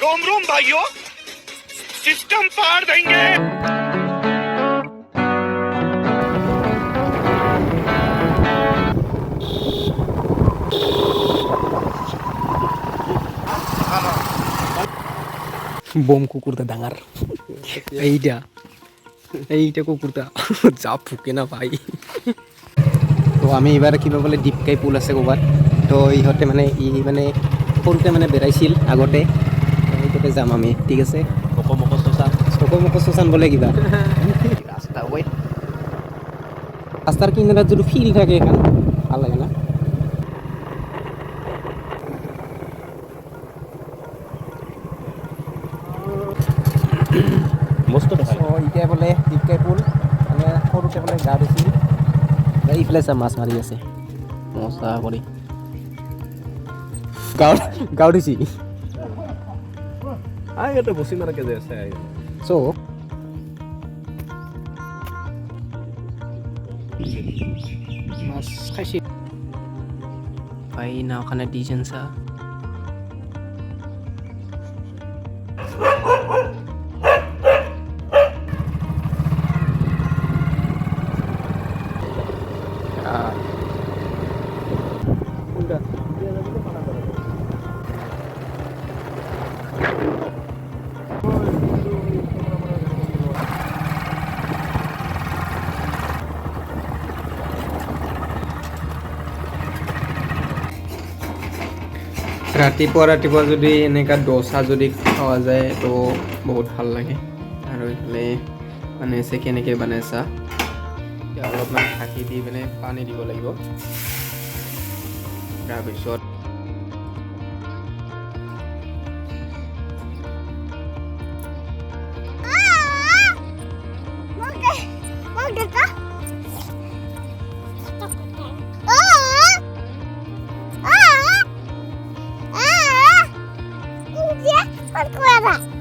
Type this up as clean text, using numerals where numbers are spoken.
रोम रोम भाइयों, सिस्टम पार देंगे। বোম কুকুৰটা ডাঙাৰ এইটা কুকুৰটা যা ফুকে না ভাই। তো আমি এবাৰ কিবা বোলে দীপকাই পুল আছে ক'ৰবাত, তো ইহঁতে মানে মানে সৰুতে মানে বেৰাইছিল আগতে, সেইটোতে যাম আমি, ঠিক আছে। চকমক শশান বোলে কিবা ৰাস্তা ঐ, ৰাস্তাৰ কিনাৰত যদি ফিল থাকে এখন ভাল লাগে না। এতিয়া বোলে দীপকাই পুল মানে সৰুতে বোলে গা ধুইছিল, এইফালে চা মাছ মাৰি আছে মজা কৰি গাঁও ধুইছি ইয়াতে বসি মাৰাকে যে আছে চ' মাছ খাইছি ভাই নাওখানে দিছেন চা। ৰাতিপুৱা যদি এনেকুৱা ডোচা যদি খোৱা যায় তো বহুত ভাল লাগে। আৰু এইফালে মানে কেনেকৈ বনাইছা, অলপমান ঢাকি দি মানে পানী দিব লাগিব, তাৰপিছত Cueva.